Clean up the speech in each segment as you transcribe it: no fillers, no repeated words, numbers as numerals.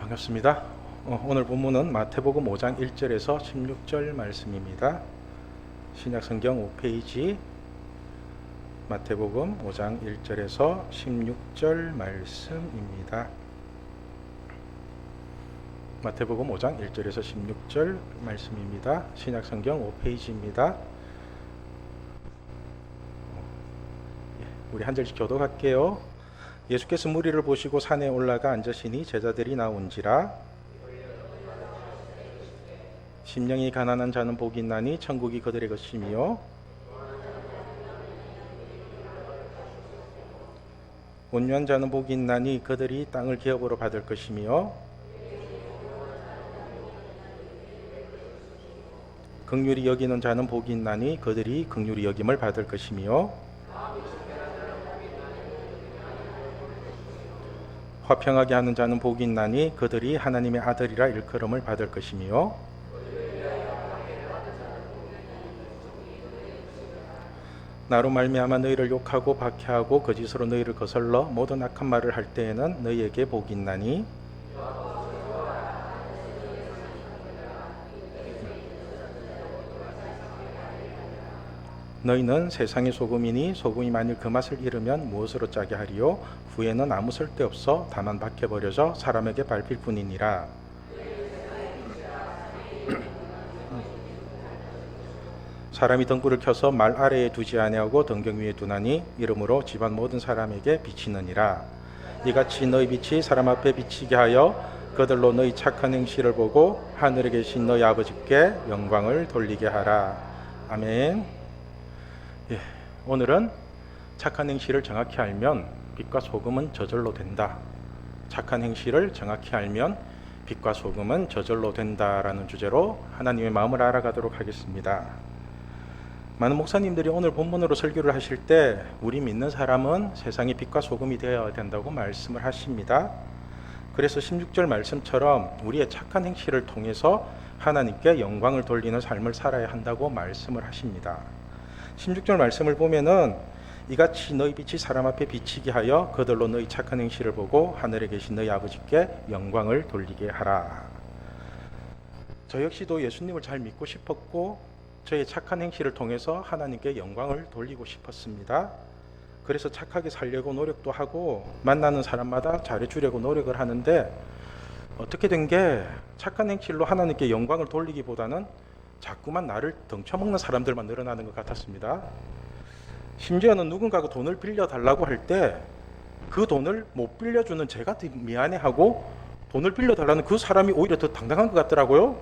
반갑습니다. 오늘 본문은 마태복음 5장 1절에서 16절 말씀입니다. 신약성경 5페이지 마태복음 5장 1절에서 16절 말씀입니다. 마태복음 5장 1절에서 16절 말씀입니다. 신약성경 5페이지입니다. 우리 한 절씩 교독할게요. 예수께서 무리를 보시고 산에 올라가 앉으시니 제자들이 나온지라. 심령이 가난한 자는 복이 있나니 천국이 그들의 것이며 온유한 자는 복이 있나니 그들이 땅을 기업으로 받을 것이며 긍휼히 여기는 자는 복이 있나니 그들이 긍휼히 여김을 받을 것이며 화평하게 하는 자는 복이 있나니 그들이 하나님의 아들이라 일컬음을 받을 것이며 나로 말미암아 너희를 욕하고 박해하고 거짓으로 너희를 거슬러 모든 악한 말을 할 때에는 너희에게 복이 있나니 너희는 세상의 소금이니 소금이 만일 그 맛을 잃으면 무엇으로 짜게 하리요? 후에는 아무 쓸데없어 다만 박혀버려져 사람에게 밟힐 뿐이니라. 사람이 등불을 켜서 말 아래에 두지 아니하고 등경 위에 두나니 이러므로 집안 모든 사람에게 비치느니라. 이같이 너희 빛이 사람 앞에 비치게 하여 그들로 너희 착한 행실을 보고 하늘에 계신 너희 아버지께 영광을 돌리게 하라. 아멘. 오늘은 착한 행실을 정확히 알면 빛과 소금은 저절로 된다. 착한 행실을 정확히 알면 빛과 소금은 저절로 된다라는 주제로 하나님의 마음을 알아가도록 하겠습니다. 많은 목사님들이 오늘 본문으로 설교를 하실 때 우리 믿는 사람은 세상의 빛과 소금이 되어야 된다고 말씀을 하십니다. 그래서 16절 말씀처럼 우리의 착한 행실을 통해서 하나님께 영광을 돌리는 삶을 살아야 한다고 말씀을 하십니다. 16절 말씀을 보면은 이같이 너희 빛이 사람 앞에 비치게 하여 그들로 너희 착한 행실을 보고 하늘에 계신 너희 아버지께 영광을 돌리게 하라. 저 역시도 예수님을 잘 믿고 싶었고 저의 착한 행실을 통해서 하나님께 영광을 돌리고 싶었습니다. 그래서 착하게 살려고 노력도 하고 만나는 사람마다 잘해주려고 노력을 하는데 어떻게 된 게 착한 행실로 하나님께 영광을 돌리기보다는 자꾸만 나를 덩쳐먹는 사람들만 늘어나는 것 같았습니다. 심지어는 누군가가 돈을 빌려달라고 할 때 그 돈을 못 빌려주는 제가 더 미안해하고 돈을 빌려달라는 그 사람이 오히려 더 당당한 것 같더라고요.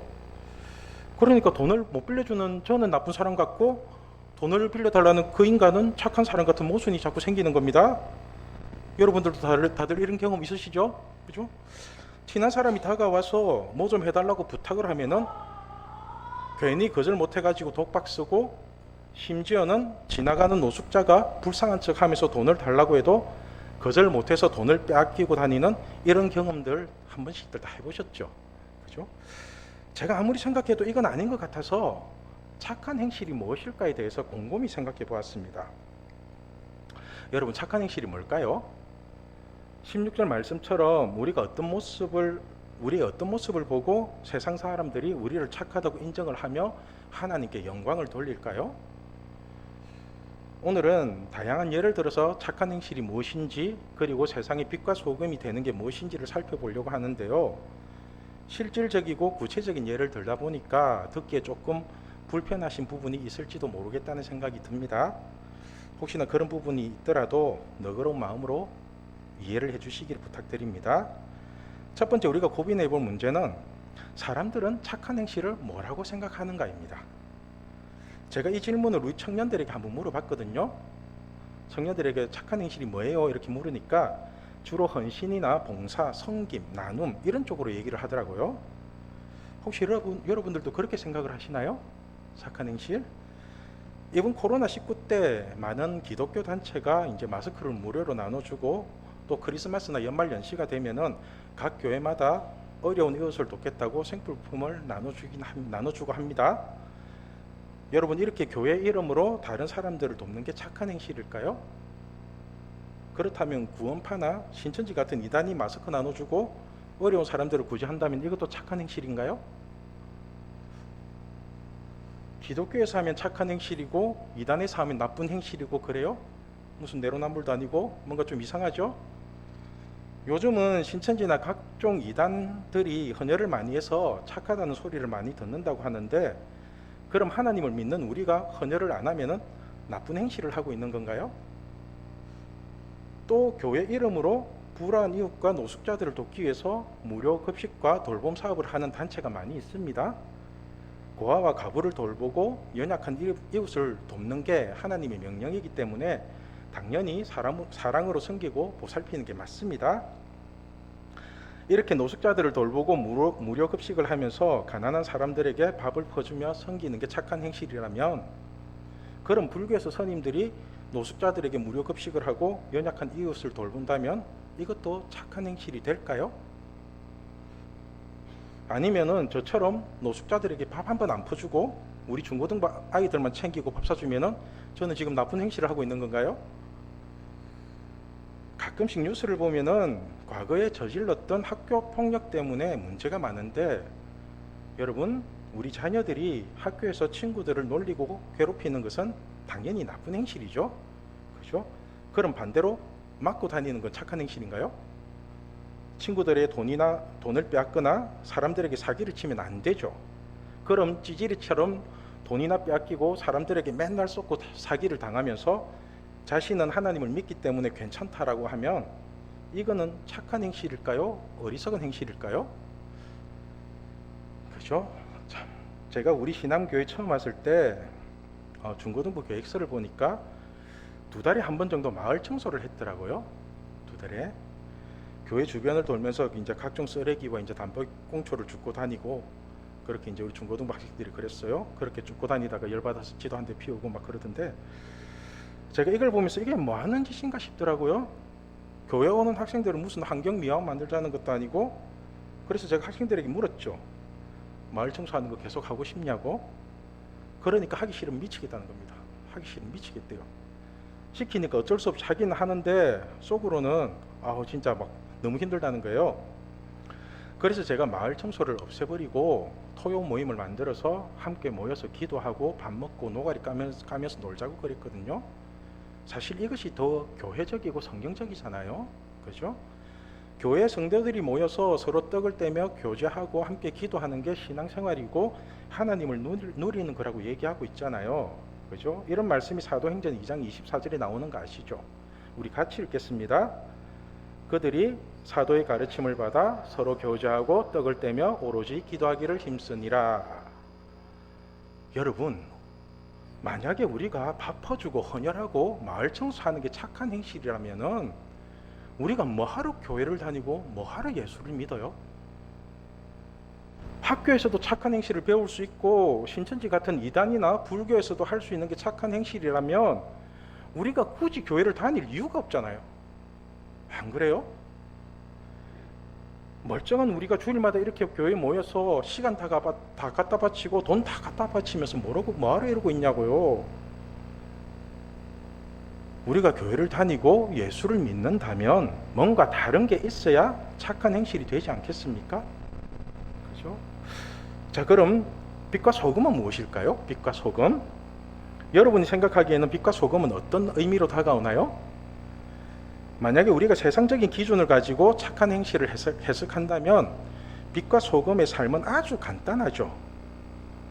그러니까 돈을 못 빌려주는 저는 나쁜 사람 같고 돈을 빌려달라는 그 인간은 착한 사람 같은 모순이 자꾸 생기는 겁니다. 여러분들도 다들 이런 경험 있으시죠? 그죠? 친한 사람이 다가와서 뭐 좀 해달라고 부탁을 하면은 괜히 거절 못해가지고 독박 쓰고 심지어는 지나가는 노숙자가 불쌍한 척하면서 돈을 달라고 해도 거절 못해서 돈을 빼앗기고 다니는 이런 경험들 한 번씩들 다 해보셨죠? 그죠? 제가 아무리 생각해도 이건 아닌 것 같아서 착한 행실이 무엇일까에 대해서 곰곰이 생각해 보았습니다. 여러분, 착한 행실이 뭘까요? 16절 말씀처럼 우리의 어떤 모습을 보고 세상 사람들이 우리를 착하다고 인정을 하며 하나님께 영광을 돌릴까요? 오늘은 다양한 예를 들어서 착한 행실이 무엇인지 그리고 세상의 빛과 소금이 되는 게 무엇인지를 살펴보려고 하는데요. 실질적이고 구체적인 예를 들다 보니까 듣기에 조금 불편하신 부분이 있을지도 모르겠다는 생각이 듭니다. 혹시나 그런 부분이 있더라도 너그러운 마음으로 이해를 해주시기를 부탁드립니다. 첫 번째 우리가 고민해 볼 문제는 사람들은 착한 행실을 뭐라고 생각하는가입니다. 제가 이 질문을 우리 청년들에게 한번 물어봤거든요. 청년들에게 착한 행실이 뭐예요? 이렇게 물으니까 주로 헌신이나 봉사, 섬김, 나눔 이런 쪽으로 얘기를 하더라고요. 혹시 여러분들도 그렇게 생각을 하시나요? 착한 행실? 이번 코로나19 때 많은 기독교 단체가 이제 마스크를 무료로 나눠주고 또 크리스마스나 연말 연시가 되면은 각 교회마다 어려운 이웃을 돕겠다고 생필품을 나눠주고 합니다. 여러분, 이렇게 교회 이름으로 다른 사람들을 돕는 게 착한 행실일까요? 그렇다면 구원파나 신천지 같은 이단이 마스크 나눠주고 어려운 사람들을 구제한다면 이것도 착한 행실인가요? 기독교에서 하면 착한 행실이고 이단에서 하면 나쁜 행실이고 그래요? 무슨 내로남불도 아니고 뭔가 좀 이상하죠? 요즘은 신천지나 각종 이단들이 헌혈을 많이 해서 착하다는 소리를 많이 듣는다고 하는데, 그럼 하나님을 믿는 우리가 헌혈을 안 하면은 나쁜 행실을 하고 있는 건가요? 또 교회 이름으로 불우한 이웃과 노숙자들을 돕기 위해서 무료 급식과 돌봄 사업을 하는 단체가 많이 있습니다. 고아와 가부를 돌보고 연약한 이웃을 돕는 게 하나님의 명령이기 때문에 당연히 사랑으로 섬기고 보살피는 게 맞습니다. 이렇게 노숙자들을 돌보고 무료 급식을 하면서 가난한 사람들에게 밥을 퍼주며 섬기는 게 착한 행실이라면, 그럼 불교에서 스님들이 노숙자들에게 무료 급식을 하고 연약한 이웃을 돌본다면 이것도 착한 행실이 될까요? 아니면은 저처럼 노숙자들에게 밥 한 번 안 퍼주고 우리 중고등 아이들만 챙기고 밥 사주면은 저는 지금 나쁜 행실을 하고 있는 건가요? 가끔씩 뉴스를 보면은 과거에 저질렀던 학교 폭력 때문에 문제가 많은데, 여러분, 우리 자녀들이 학교에서 친구들을 놀리고 괴롭히는 것은 당연히 나쁜 행실이죠. 그죠? 그럼 반대로 맞고 다니는 건 착한 행실인가요? 친구들의 돈을 빼앗거나 사람들에게 사기를 치면 안 되죠. 그럼 찌질이처럼 돈이나 빼앗기고 사람들에게 맨날 쏟고 사기를 당하면서 자신은 하나님을 믿기 때문에 괜찮다라고 하면 이거는 착한 행실일까요? 어리석은 행실일까요? 그렇죠? 참, 제가 우리 신암교회 처음 왔을 때 중고등부 계획서를 보니까 2달에 한 번 정도 마을 청소를 했더라고요. 2달에. 교회 주변을 돌면서 이제 각종 쓰레기와 이제 담배꽁초를 줍고 다니고, 그렇게 이제 우리 중고등부 학생들이 그랬어요. 그렇게 줍고 다니다가 열받아서 지도 한 대 피우고 막 그러던데, 제가 이걸 보면서 이게 뭐 하는 짓인가 싶더라고요. 교회 오는 학생들은 무슨 환경 미화원 만들자는 것도 아니고. 그래서 제가 학생들에게 물었죠. 마을 청소하는 거 계속 하고 싶냐고. 그러니까 하기 싫으면 미치겠다는 겁니다. 하기 싫으면 미치겠대요. 시키니까 어쩔 수 없이 하긴 하는데 속으로는 진짜 막 너무 힘들다는 거예요. 그래서 제가 마을 청소를 없애버리고 토요 모임을 만들어서 함께 모여서 기도하고 밥 먹고 노가리 까면서 놀자고 그랬거든요. 사실 이것이 더 교회적이고 성경적이잖아요. 그죠? 교회 성도들이 모여서 서로 떡을 떼며 교제하고 함께 기도하는 게 신앙생활이고 하나님을 누리는 거라고 얘기하고 있잖아요. 그죠? 이런 말씀이 사도행전 2장 24절에 나오는 거 아시죠? 우리 같이 읽겠습니다. 그들이 사도의 가르침을 받아 서로 교제하고 떡을 떼며 오로지 기도하기를 힘쓰니라. 여러분, 만약에 우리가 밥 퍼주고 헌혈하고 마을 청소하는 게 착한 행실이라면은 우리가 뭐하러 교회를 다니고 뭐하러 예수를 믿어요? 학교에서도 착한 행실을 배울 수 있고 신천지 같은 이단이나 불교에서도 할 수 있는 게 착한 행실이라면 우리가 굳이 교회를 다닐 이유가 없잖아요. 안 그래요? 멀쩡한 우리가 주일마다 이렇게 교회에 모여서 시간 다 갖다 바치고 돈 다 갖다 바치면서 뭐하러 이러고 있냐고요. 우리가 교회를 다니고 예수를 믿는다면 뭔가 다른 게 있어야 착한 행실이 되지 않겠습니까? 그죠? 자, 그럼 빛과 소금은 무엇일까요? 빛과 소금. 여러분이 생각하기에는 빛과 소금은 어떤 의미로 다가오나요? 만약에 우리가 세상적인 기준을 가지고 착한 행실을 해석한다면 빛과 소금의 삶은 아주 간단하죠.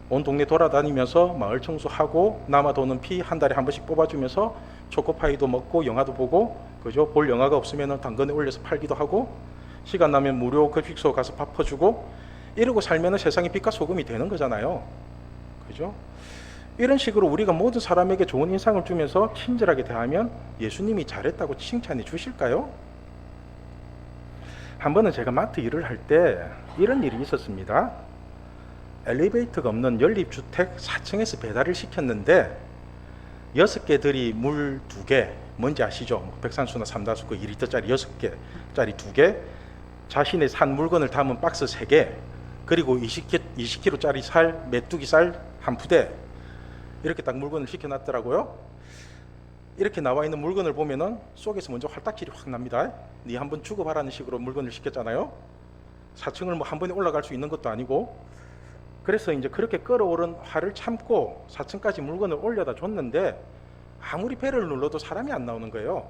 온 동네 돌아다니면서 마을 청소하고 남아도는 피 한 달에 한 번씩 뽑아주면서 초코파이도 먹고 영화도 보고, 그죠? 볼 영화가 없으면 당근에 올려서 팔기도 하고, 시간 나면 무료 급식소 가서 밥 퍼주고, 이러고 살면 세상에 빛과 소금이 되는 거잖아요. 그죠? 이런 식으로 우리가 모든 사람에게 좋은 인상을 주면서 친절하게 대하면 예수님이 잘했다고 칭찬해 주실까요? 한 번은 제가 마트 일을 할 때 이런 일이 있었습니다. 엘리베이터가 없는 연립주택 4층에서 배달을 시켰는데 6개들이 물 2개, 뭔지 아시죠? 백산수나 삼다수 그 2리터짜리 6개짜리 2개, 자신의 산 물건을 담은 박스 3개, 그리고 20kg짜리 살, 메뚜기 살 한 푸대, 이렇게 딱 물건을 시켜놨더라고요. 이렇게 나와 있는 물건을 보면은 속에서 먼저 활딱질이 확 납니다. 네 한번 주고봐라는 식으로 물건을 시켰잖아요. 4층을 뭐 한 번에 올라갈 수 있는 것도 아니고. 그래서 이제 그렇게 끓어오른 화를 참고 4층까지 물건을 올려다 줬는데 아무리 배를 눌러도 사람이 안 나오는 거예요.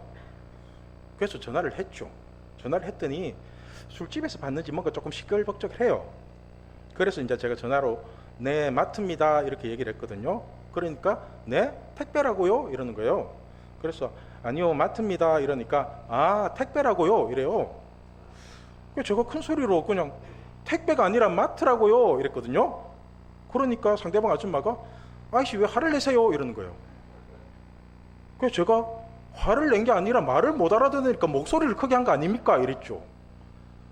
그래서 전화를 했죠. 전화를 했더니 술집에서 받는지 뭔가 조금 시끌벅적해요. 그래서 이제 제가 전화로 네 맞습니다 이렇게 얘기를 했거든요. 그러니까 네 택배라고요 이러는 거예요. 그래서 아니요 맞습니다 이러니까 아 택배라고요 이래요. 제가 큰 소리로 그냥 택배가 아니라 마트라고요 이랬거든요. 그러니까 상대방 아줌마가 아이씨 왜 화를 내세요 이러는 거예요. 그래서 제가 화를 낸 게 아니라 말을 못 알아듣으니까 목소리를 크게 한 거 아닙니까 이랬죠.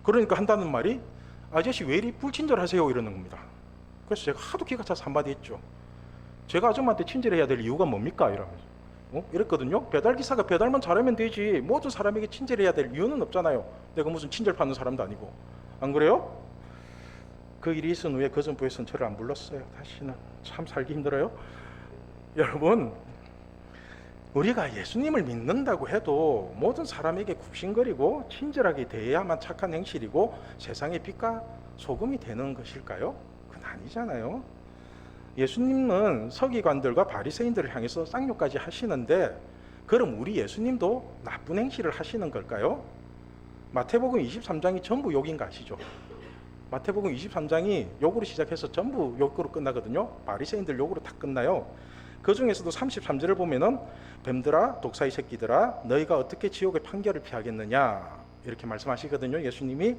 그러니까 한다는 말이 아저씨 왜 이리 불친절하세요 이러는 겁니다. 그래서 제가 하도 기가 차서 한마디 했죠. 제가 아줌마한테 친절해야 될 이유가 뭡니까 이러면서 이랬거든요. 배달기사가 배달만 잘하면 되지 모든 사람에게 친절해야 될 이유는 없잖아요. 내가 무슨 친절 받는 사람도 아니고. 안 그래요? 그 일이 있은 후에 그 전부에서는 저를 안 불렀어요. 다시는. 참 살기 힘들어요. 여러분, 우리가 예수님을 믿는다고 해도 모든 사람에게 굽신거리고 친절하게 대해야만 착한 행실이고 세상의 빛과 소금이 되는 것일까요? 그건 아니잖아요. 예수님은 서기관들과 바리새인들을 향해서 쌍욕까지 하시는데 그럼 우리 예수님도 나쁜 행실을 하시는 걸까요? 마태복음 23장이 전부 욕인 거 아시죠? 마태복음 23장이 욕으로 시작해서 전부 욕으로 끝나거든요. 바리새인들 욕으로 다 끝나요. 그 중에서도 33절을 보면은 뱀들아 독사의 새끼들아 너희가 어떻게 지옥의 판결을 피하겠느냐 이렇게 말씀하시거든요. 예수님이.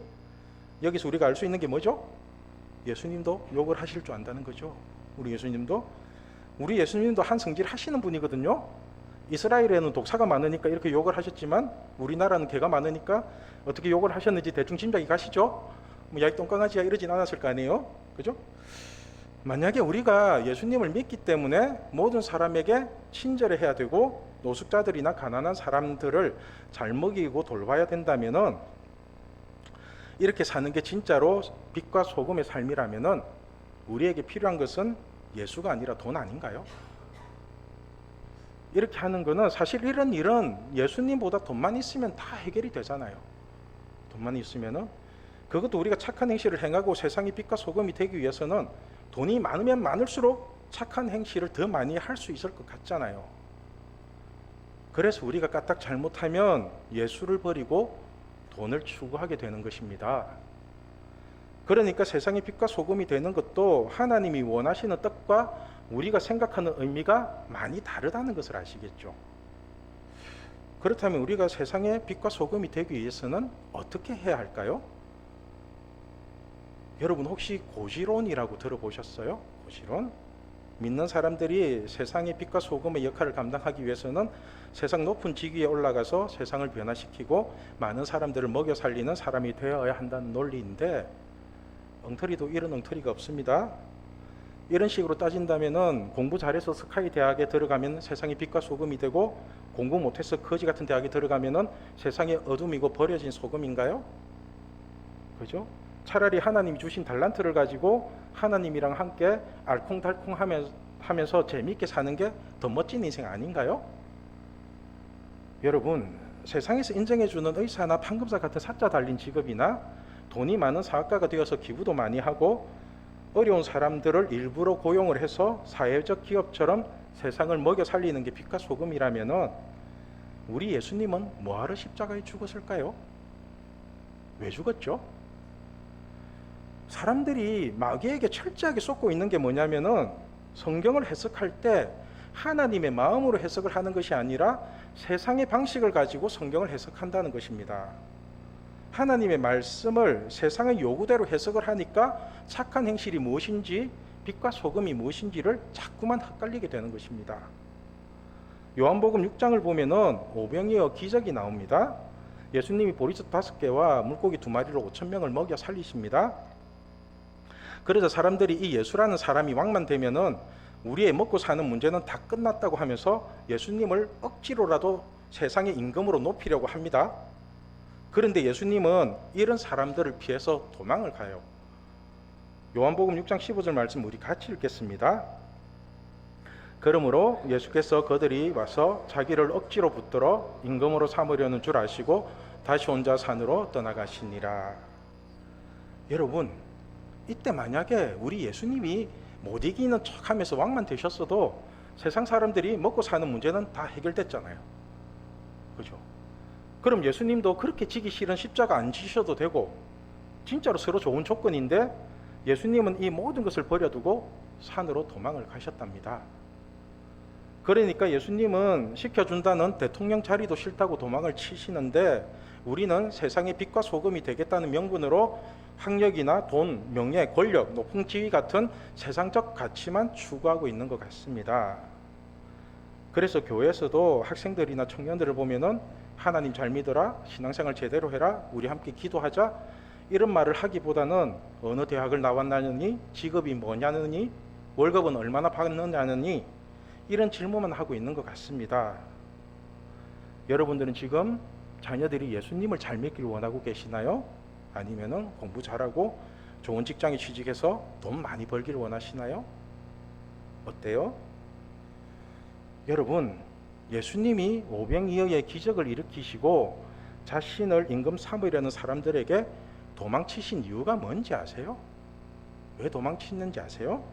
여기서 우리가 알 수 있는 게 뭐죠? 예수님도 욕을 하실 줄 안다는 거죠. 우리 예수님도 한 성질 하시는 분이거든요. 이스라엘에는 독사가 많으니까 이렇게 욕을 하셨지만 우리나라는 개가 많으니까 어떻게 욕을 하셨는지 대충 짐작이 가시죠? 뭐 야이 똥강아지야 이러진 않았을 거 아니에요? 그죠? 만약에 우리가 예수님을 믿기 때문에 모든 사람에게 친절해야 되고 노숙자들이나 가난한 사람들을 잘 먹이고 돌봐야 된다면은 이렇게 사는 게 진짜로 빛과 소금의 삶이라면은 우리에게 필요한 것은 예수가 아니라 돈 아닌가요? 이렇게 하는 거는 사실 이런 일은 예수님보다 돈만 있으면 다 해결이 되잖아요. 돈만 있으면은 그것도 우리가 착한 행실을 행하고 세상의 빛과 소금이 되기 위해서는 돈이 많으면 많을수록 착한 행실을 더 많이 할 수 있을 것 같잖아요. 그래서 우리가 까딱 잘못하면 예수를 버리고 돈을 추구하게 되는 것입니다. 그러니까 세상의 빛과 소금이 되는 것도 하나님이 원하시는 뜻과 우리가 생각하는 의미가 많이 다르다는 것을 아시겠죠. 그렇다면 우리가 세상의 빛과 소금이 되기 위해서는 어떻게 해야 할까요? 여러분 혹시 고지론이라고 들어보셨어요? 고지론? 믿는 사람들이 세상의 빛과 소금의 역할을 감당하기 위해서는 세상 높은 지위에 올라가서 세상을 변화시키고 많은 사람들을 먹여 살리는 사람이 되어야 한다는 논리인데 엉터리도 이런 엉터리가 없습니다. 이런 식으로 따진다면은 공부 잘해서 스카이 대학에 들어가면 세상의 빛과 소금이 되고 공부 못해서 거지 같은 대학에 들어가면은 세상의 어둠이고 버려진 소금인가요? 그죠? 차라리 하나님이 주신 달란트를 가지고 하나님이랑 함께 알콩달콩 하면서 재미있게 사는 게 더 멋진 인생 아닌가요? 여러분, 세상에서 인정해주는 의사나 판검사 같은 사자 달린 직업이나 돈이 많은 사학가가 되어서 기부도 많이 하고 어려운 사람들을 일부러 고용을 해서 사회적 기업처럼 세상을 먹여 살리는 게 빛과 소금이라면은 우리 예수님은 뭐하러 십자가에 죽었을까요? 왜 죽었죠? 사람들이 마귀에게 철저하게 쏟고 있는 게 뭐냐면은 성경을 해석할 때 하나님의 마음으로 해석을 하는 것이 아니라 세상의 방식을 가지고 성경을 해석한다는 것입니다. 하나님의 말씀을 세상의 요구대로 해석을 하니까 착한 행실이 무엇인지 빛과 소금이 무엇인지를 자꾸만 헷갈리게 되는 것입니다. 요한복음 6장을 보면은 오병이어 기적이 나옵니다. 예수님이 보리떡 5개와 물고기 2마리로 5,000명을 먹여 살리십니다. 그래서 사람들이 이 예수라는 사람이 왕만 되면은 우리의 먹고 사는 문제는 다 끝났다고 하면서 예수님을 억지로라도 세상의 임금으로 높이려고 합니다. 그런데 예수님은 이런 사람들을 피해서 도망을 가요. 요한복음 6장 15절 말씀 우리 같이 읽겠습니다. 그러므로 예수께서 그들이 와서 자기를 억지로 붙들어 임금으로 삼으려는 줄 아시고 다시 혼자 산으로 떠나가시니라. 여러분, 이때 만약에 우리 예수님이 못 이기는 척하면서 왕만 되셨어도 세상 사람들이 먹고 사는 문제는 다 해결됐잖아요. 그죠? 그럼 예수님도 그렇게 지기 싫은 십자가 안 지셔도 되고, 진짜로 서로 좋은 조건인데 예수님은 이 모든 것을 버려두고 산으로 도망을 가셨답니다. 그러니까 예수님은 시켜준다는 대통령 자리도 싫다고 도망을 치시는데, 우리는 세상의 빛과 소금이 되겠다는 명분으로 학력이나 돈, 명예, 권력, 높은 지위 같은 세상적 가치만 추구하고 있는 것 같습니다. 그래서 교회에서도 학생들이나 청년들을 보면은 하나님 잘 믿어라, 신앙생활 제대로 해라, 우리 함께 기도하자, 이런 말을 하기보다는 어느 대학을 나왔냐느니, 직업이 뭐냐느니, 월급은 얼마나 받느냐느니, 이런 질문만 하고 있는 것 같습니다. 여러분들은 지금 자녀들이 예수님을 잘 믿기를 원하고 계시나요? 아니면은 공부 잘하고 좋은 직장에 취직해서 돈 많이 벌기를 원하시나요? 어때요? 여러분, 예수님이 오병이어의 기적을 일으키시고 자신을 임금 삼으려는 사람들에게 도망치신 이유가 뭔지 아세요? 왜 도망치는지 아세요?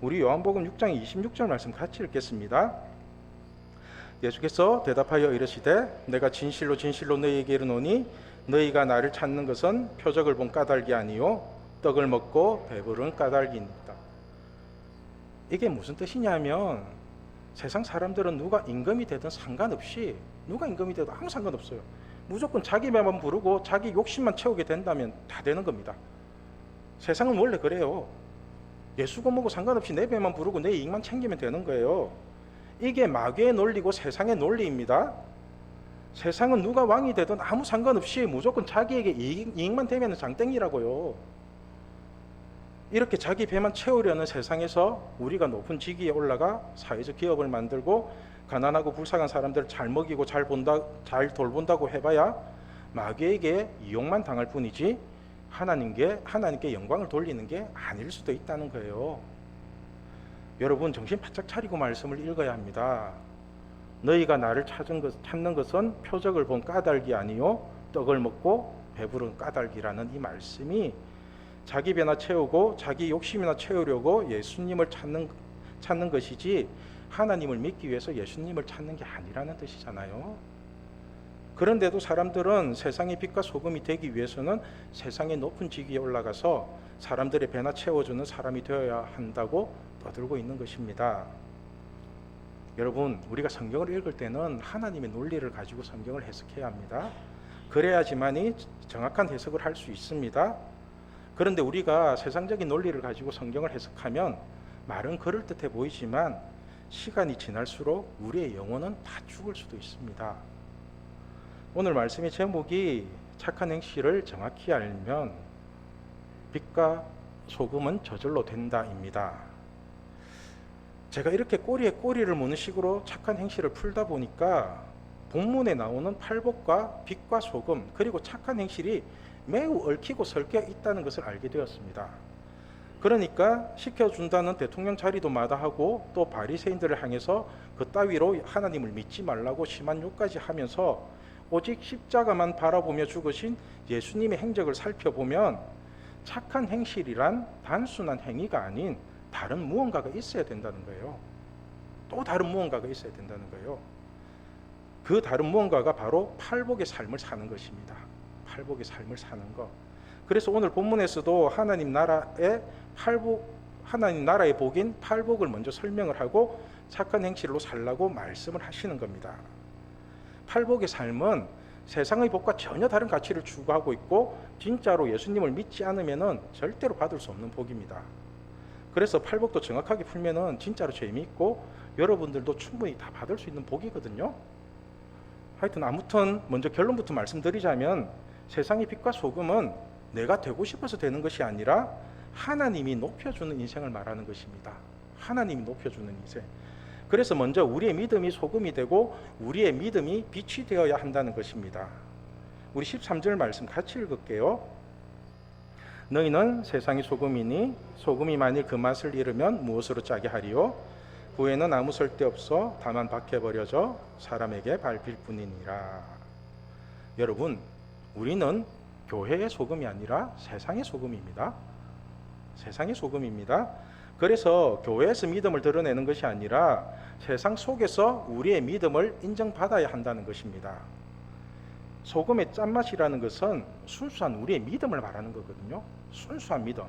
우리 요한복음 6장 26절 말씀 같이 읽겠습니다. 예수께서 대답하여 이르시되 내가 진실로 진실로 너희에게 이르노니 너희가 나를 찾는 것은 표적을 본 까닭이 아니요 떡을 먹고 배부른 까닭이니이다. 이게 무슨 뜻이냐면, 세상 사람들은 누가 임금이 되든 상관없이, 누가 임금이 되든 아무 상관없어요. 무조건 자기 배만 부르고 자기 욕심만 채우게 된다면 다 되는 겁니다. 세상은 원래 그래요. 예수고 뭐고 상관없이 내 배만 부르고 내 이익만 챙기면 되는 거예요. 이게 마귀의 논리고 세상의 논리입니다. 세상은 누가 왕이 되든 아무 상관없이 무조건 자기에게 이익만 되면 장땡이라고요. 이렇게 자기 배만 채우려는 세상에서 우리가 높은 직위에 올라가 사회적 기업을 만들고 가난하고 불쌍한 사람들을 잘 먹이고 잘 돌본다고 해봐야 마귀에게 이용만 당할 뿐이지 하나님께 영광을 돌리는 게 아닐 수도 있다는 거예요. 여러분, 정신 바짝 차리고 말씀을 읽어야 합니다. 너희가 나를 찾는 것은 표적을 본 까닭이 아니요 떡을 먹고 배부른 까닭이라는 이 말씀이 자기 배나 채우고 자기 욕심이나 채우려고 예수님을 찾는 것이지 하나님을 믿기 위해서 예수님을 찾는 게 아니라는 뜻이잖아요. 그런데도 사람들은 세상의 빛과 소금이 되기 위해서는 세상의 높은 직위에 올라가서 사람들의 배나 채워주는 사람이 되어야 한다고 떠들고 있는 것입니다. 여러분, 우리가 성경을 읽을 때는 하나님의 논리를 가지고 성경을 해석해야 합니다. 그래야지만이 정확한 해석을 할 수 있습니다. 그런데 우리가 세상적인 논리를 가지고 성경을 해석하면 말은 그럴듯해 보이지만 시간이 지날수록 우리의 영혼은 다 죽을 수도 있습니다. 오늘 말씀의 제목이 착한 행실을 정확히 알면 빛과 소금은 저절로 된다입니다. 제가 이렇게 꼬리에 꼬리를 무는 식으로 착한 행실을 풀다 보니까 본문에 나오는 팔복과 빛과 소금 그리고 착한 행실이 매우 얽히고 설켜 있다는 것을 알게 되었습니다. 그러니까 시켜준다는 대통령 자리도 마다하고 또 바리새인들을 향해서 그따위로 하나님을 믿지 말라고 심한 욕까지 하면서 오직 십자가만 바라보며 죽으신 예수님의 행적을 살펴보면 착한 행실이란 단순한 행위가 아닌 다른 무언가가 있어야 된다는 거예요. 또 다른 무언가가 있어야 된다는 거예요. 그 다른 무언가가 바로 팔복의 삶을 사는 것입니다. 팔복의 삶을 사는 것. 그래서 오늘 본문에서도 하나님 나라의 복인 팔복을 먼저 설명을 하고 착한 행실로 살라고 말씀을 하시는 겁니다. 팔복의 삶은 세상의 복과 전혀 다른 가치를 추구하고 있고 진짜로 예수님을 믿지 않으면 절대로 받을 수 없는 복입니다. 그래서 팔복도 정확하게 풀면 진짜로 재미있고 여러분들도 충분히 다 받을 수 있는 복이거든요. 하여튼 아무튼 먼저 결론부터 말씀드리자면 세상의 빛과 소금은 내가 되고 싶어서 되는 것이 아니라 하나님이 높여주는 인생을 말하는 것입니다. 하나님이 높여주는 인생. 그래서 먼저 우리의 믿음이 소금이 되고 우리의 믿음이 빛이 되어야 한다는 것입니다. 우리 13절 말씀 같이 읽을게요. 너희는 세상의 소금이니 소금이 만일 그 맛을 잃으면 무엇으로 짜게 하리요? 후에는 아무 쓸데없어 다만 밖에 버려져 사람에게 밟힐 뿐이니라. 여러분, 우리는 교회의 소금이 아니라 세상의 소금입니다. 세상의 소금입니다. 그래서 교회에서 믿음을 드러내는 것이 아니라 세상 속에서 우리의 믿음을 인정받아야 한다는 것입니다. 소금의 짠맛이라는 것은 순수한 우리의 믿음을 말하는 거거든요. 순수한 믿음.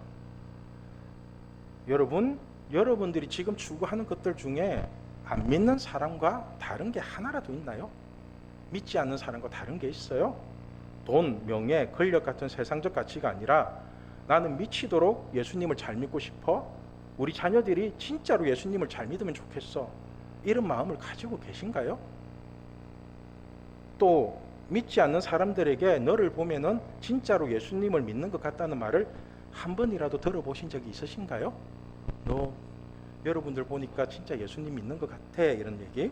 여러분들이 지금 추구하는 것들 중에 안 믿는 사람과 다른 게 하나라도 있나요? 믿지 않는 사람과 다른 게 있어요? 돈, 명예, 권력 같은 세상적 가치가 아니라 나는 미치도록 예수님을 잘 믿고 싶어. 우리 자녀들이 진짜로 예수님을 잘 믿으면 좋겠어. 이런 마음을 가지고 계신가요? 또 믿지 않는 사람들에게 너를 보면은 진짜로 예수님을 믿는 것 같다는 말을 한 번이라도 들어보신 적이 있으신가요? 너 여러분들 보니까 진짜 예수님 믿는 것 같아, 이런 얘기.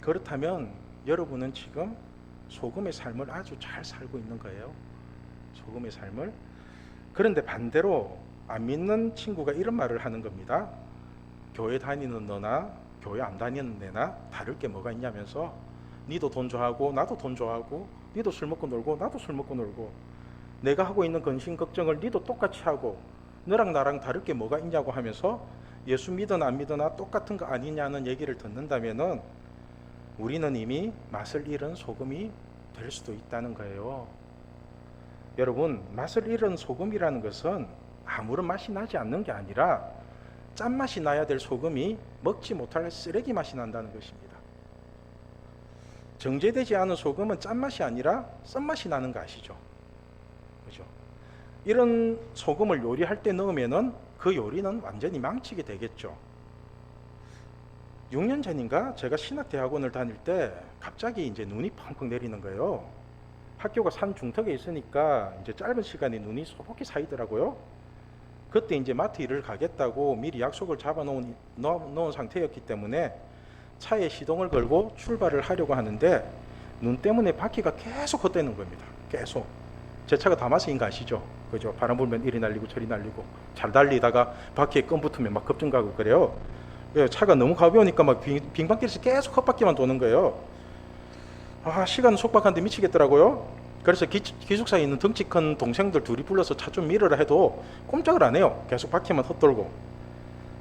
그렇다면 여러분은 지금 소금의 삶을 아주 잘 살고 있는 거예요. 소금의 삶을. 그런데 반대로 안 믿는 친구가 이런 말을 하는 겁니다. 교회 다니는 너나 교회 안 다니는 내나 다를 게 뭐가 있냐면서, 니도 돈 좋아하고 나도 돈 좋아하고, 니도 술 먹고 놀고 나도 술 먹고 놀고, 내가 하고 있는 근심 걱정을 니도 똑같이 하고, 너랑 나랑 다를 게 뭐가 있냐고 하면서 예수 믿으나 안 믿으나 똑같은 거 아니냐는 얘기를 듣는다면은 우리는 이미 맛을 잃은 소금이 될 수도 있다는 거예요. 여러분, 맛을 잃은 소금이라는 것은 아무런 맛이 나지 않는 게 아니라 짠맛이 나야 될 소금이 먹지 못할 쓰레기 맛이 난다는 것입니다. 정제되지 않은 소금은 짠맛이 아니라 썬맛이 나는 거 아시죠? 그죠? 이런 소금을 요리할 때 넣으면은 그 요리는 완전히 망치게 되겠죠. 6년 전인가 제가 신학대학원을 다닐 때 갑자기 이제 눈이 펑펑 내리는 거예요. 학교가 산 중턱에 있으니까 이제 짧은 시간에 눈이 소복히 쌓이더라고요. 그때 이제 마트 일을 가겠다고 미리 약속을 잡아놓은 상태였기 때문에 차에 시동을 걸고 출발을 하려고 하는데 눈 때문에 바퀴가 계속 헛되는 겁니다. 계속. 제 차가 다마스인 거 아시죠? 그죠? 바람 불면 이리 날리고 저리 날리고, 잘 달리다가 바퀴에 껌 붙으면 막 급증 가고 그래요. 차가 너무 가벼우니까 막 빙판길에서 계속 헛바퀴만 도는 거예요. 시간은 속박한데 미치겠더라고요. 그래서 기숙사에 있는 덩치 큰 동생들 둘이 불러서 차 좀 밀으라 해도 꼼짝을 안 해요. 계속 바퀴만 헛돌고.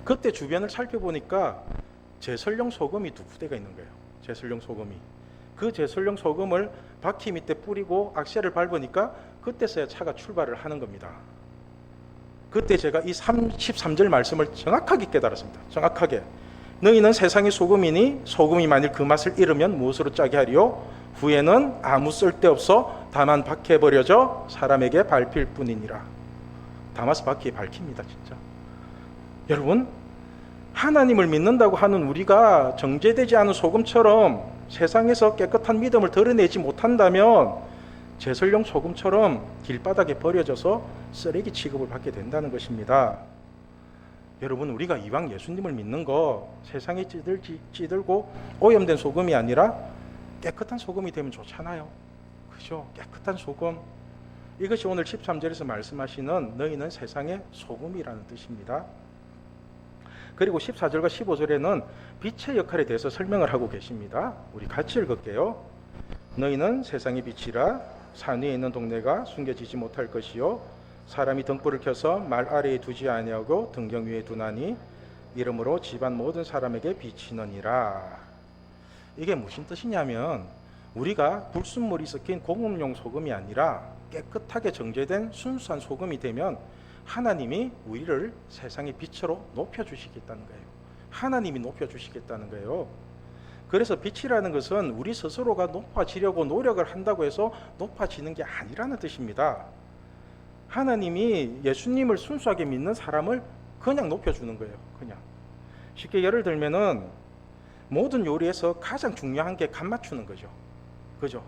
그때 주변을 살펴보니까 제설용 소금이 2부대가 있는 거예요. 제설용 소금이. 그 제설용 소금을 바퀴 밑에 뿌리고 악셀을 밟으니까 그때서야 차가 출발을 하는 겁니다. 그때 제가 이 13절 말씀을 정확하게 깨달았습니다. 정확하게. 너희는 세상의 소금이니 소금이 만일 그 맛을 잃으면 무엇으로 짜게 하리요? 후에는 아무 쓸데없어 다만 박해 버려져 사람에게 밟힐 뿐이니라. 다마스 바퀴에 밝힙니다. 진짜. 여러분, 하나님을 믿는다고 하는 우리가 정제되지 않은 소금처럼 세상에서 깨끗한 믿음을 드러내지 못한다면 제설용 소금처럼 길바닥에 버려져서 쓰레기 취급을 받게 된다는 것입니다. 여러분, 우리가 이왕 예수님을 믿는 거 세상에 찌들고 오염된 소금이 아니라 깨끗한 소금이 되면 좋잖아요. 그죠? 깨끗한 소금. 이것이 오늘 13절에서 말씀하시는 너희는 세상의 소금이라는 뜻입니다. 그리고 14절과 15절에는 빛의 역할에 대해서 설명을 하고 계십니다. 우리 같이 읽을게요. 너희는 세상의 빛이라. 산 위에 있는 동네가 숨겨지지 못할 것이요 사람이 등불을 켜서 말 아래에 두지 아니하고 등경 위에 두나니 이러므로 집안 모든 사람에게 비치느니라. 이게 무슨 뜻이냐면 우리가 불순물이 섞인 공업용 소금이 아니라 깨끗하게 정제된 순수한 소금이 되면 하나님이 우리를 세상의 빛으로 높여주시겠다는 거예요. 하나님이 높여주시겠다는 거예요. 그래서 빛이라는 것은 우리 스스로가 높아지려고 노력을 한다고 해서 높아지는 게 아니라는 뜻입니다. 하나님이 예수님을 순수하게 믿는 사람을 그냥 높여주는 거예요. 그냥. 쉽게 예를 들면은 모든 요리에서 가장 중요한 게 간 맞추는 거죠. 그죠?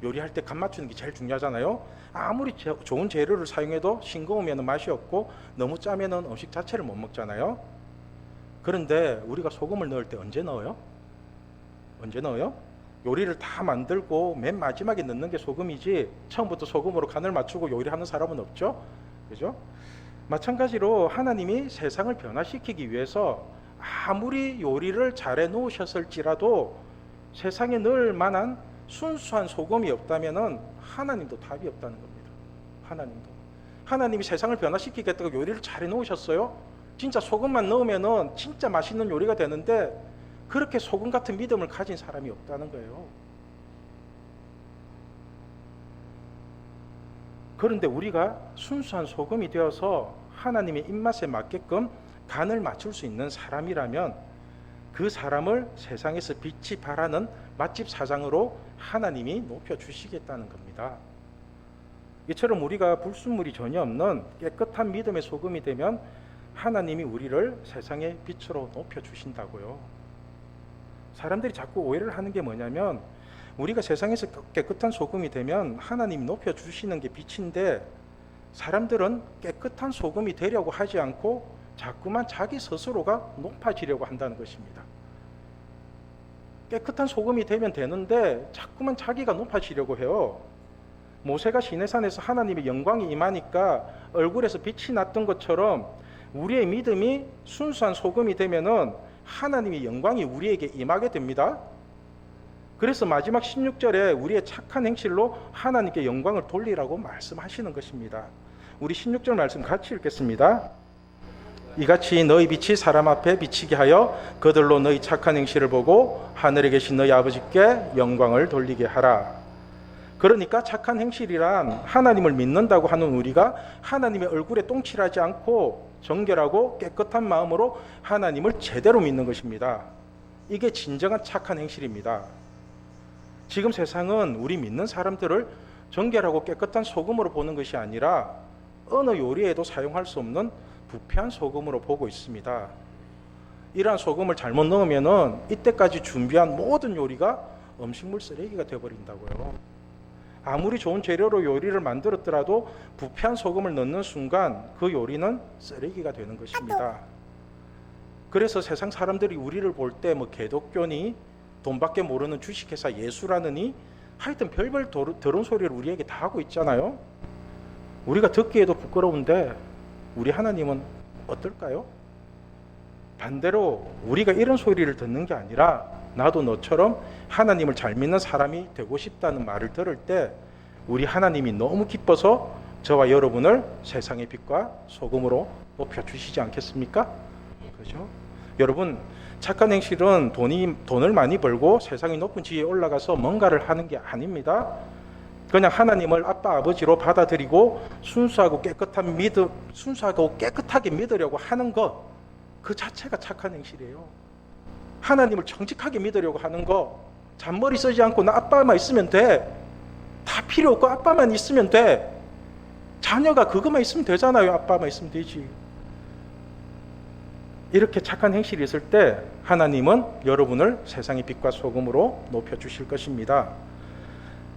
요리할 때 간 맞추는 게 제일 중요하잖아요. 아무리 좋은 재료를 사용해도 싱거우면 맛이 없고 너무 짜면 음식 자체를 못 먹잖아요. 그런데 우리가 소금을 넣을 때 언제 넣어요? 언제 넣어요? 요리를 다 만들고 맨 마지막에 넣는 게 소금이지 처음부터 소금으로 간을 맞추고 요리하는 사람은 없죠. 그죠? 마찬가지로 하나님이 세상을 변화시키기 위해서 아무리 요리를 잘해 놓으셨을지라도 세상에 넣을 만한 순수한 소금이 없다면은 하나님도 답이 없다는 겁니다. 하나님이 세상을 변화시키겠다고 요리를 잘 해놓으셨어요. 진짜 소금만 넣으면은 진짜 맛있는 요리가 되는데 그렇게 소금 같은 믿음을 가진 사람이 없다는 거예요. 그런데 우리가 순수한 소금이 되어서 하나님의 입맛에 맞게끔 간을 맞출 수 있는 사람이라면 그 사람을 세상에서 빛이 발하는 맛집 사장으로 하나님이 높여주시겠다는 겁니다. 이처럼 우리가 불순물이 전혀 없는 깨끗한 믿음의 소금이 되면 하나님이 우리를 세상의 빛으로 높여주신다고요. 사람들이 자꾸 오해를 하는 게 뭐냐면 우리가 세상에서 깨끗한 소금이 되면 하나님이 높여주시는 게 빛인데 사람들은 깨끗한 소금이 되려고 하지 않고 자꾸만 자기 스스로가 높아지려고 한다는 것입니다. 깨끗한 소금이 되면 되는데 자꾸만 자기가 높아지려고 해요. 모세가 시내산에서 하나님의 영광이 임하니까 얼굴에서 빛이 났던 것처럼 우리의 믿음이 순수한 소금이 되면은 하나님의 영광이 우리에게 임하게 됩니다. 그래서 마지막 16절에 우리의 착한 행실로 하나님께 영광을 돌리라고 말씀하시는 것입니다. 우리 16절 말씀 같이 읽겠습니다. 이같이 너희 빛이 사람 앞에 비치게 하여 그들로 너희 착한 행실을 보고 하늘에 계신 너희 아버지께 영광을 돌리게 하라. 그러니까 착한 행실이란 하나님을 믿는다고 하는 우리가 하나님의 얼굴에 똥칠하지 않고 정결하고 깨끗한 마음으로 하나님을 제대로 믿는 것입니다. 이게 진정한 착한 행실입니다. 지금 세상은 우리 믿는 사람들을 정결하고 깨끗한 소금으로 보는 것이 아니라 어느 요리에도 사용할 수 없는 부패한 소금으로 보고 있습니다. 이러한 소금을 잘못 넣으면은 이때까지 준비한 모든 요리가 음식물 쓰레기가 되어버린다고요. 아무리 좋은 재료로 요리를 만들었더라도 부패한 소금을 넣는 순간 그 요리는 쓰레기가 되는 것입니다. 그래서 세상 사람들이 우리를 볼 때 뭐 개독교니 돈밖에 모르는 주식회사 예수라느니 하여튼 별별 더러운 소리를 우리에게 다 하고 있잖아요. 우리가 듣기에도 부끄러운데 우리 하나님은 어떨까요? 반대로 우리가 이런 소리를 듣는 게 아니라 나도 너처럼 하나님을 잘 믿는 사람이 되고 싶다는 말을 들을 때 우리 하나님이 너무 기뻐서 저와 여러분을 세상의 빛과 소금으로 높여주시지 않겠습니까? 그죠? 여러분, 착한 행실은 돈을 많이 벌고 세상의 높은 지위에 올라가서 뭔가를 하는 게 아닙니다. 그냥 하나님을 아빠 아버지로 받아들이고 순수하고 깨끗하게 믿으려고 하는 것, 그 자체가 착한 행실이에요. 하나님을 정직하게 믿으려고 하는 거, 잔머리 쓰지 않고 나 아빠만 있으면 돼. 다 필요 없고 아빠만 있으면 돼. 자녀가 그것만 있으면 되잖아요. 아빠만 있으면 되지. 이렇게 착한 행실이 있을 때 하나님은 여러분을 세상의 빛과 소금으로 높여주실 것입니다.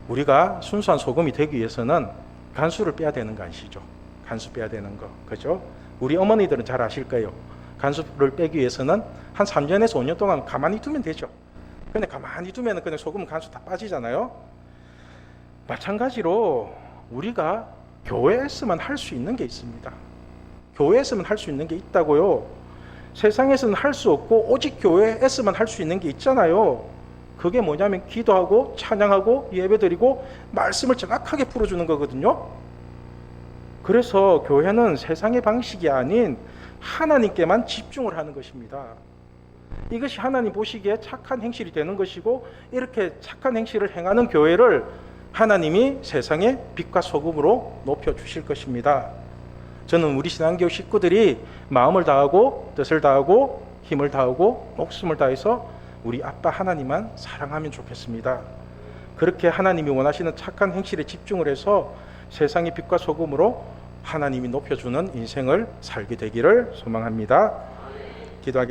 우리가 순수한 소금이 되기 위해서는 간수를 빼야 되는 거 아시죠? 간수 빼야 되는 거. 그죠? 우리 어머니들은 잘 아실 거예요. 간수를 빼기 위해서는 한 3년에서 5년 동안 가만히 두면 되죠. 근데 가만히 두면 그냥 소금 간수 다 빠지잖아요. 마찬가지로 우리가 교회에서만 할 수 있는 게 있습니다. 교회에서만 할 수 있는 게 있다고요. 세상에서는 할 수 없고 오직 교회에서만 할 수 있는 게 있잖아요. 그게 뭐냐면 기도하고 찬양하고 예배드리고 말씀을 정확하게 풀어주는 거거든요. 그래서 교회는 세상의 방식이 아닌 하나님께만 집중을 하는 것입니다. 이것이 하나님 보시기에 착한 행실이 되는 것이고 이렇게 착한 행실을 행하는 교회를 하나님이 세상의 빛과 소금으로 높여주실 것입니다. 저는 우리 신앙교회 식구들이 마음을 다하고 뜻을 다하고 힘을 다하고 목숨을 다해서 우리 아빠 하나님만 사랑하면 좋겠습니다. 그렇게 하나님이 원하시는 착한 행실에 집중을 해서 세상의 빛과 소금으로 하나님이 높여주는 인생을 살게 되기를 소망합니다. 기도하겠습니다.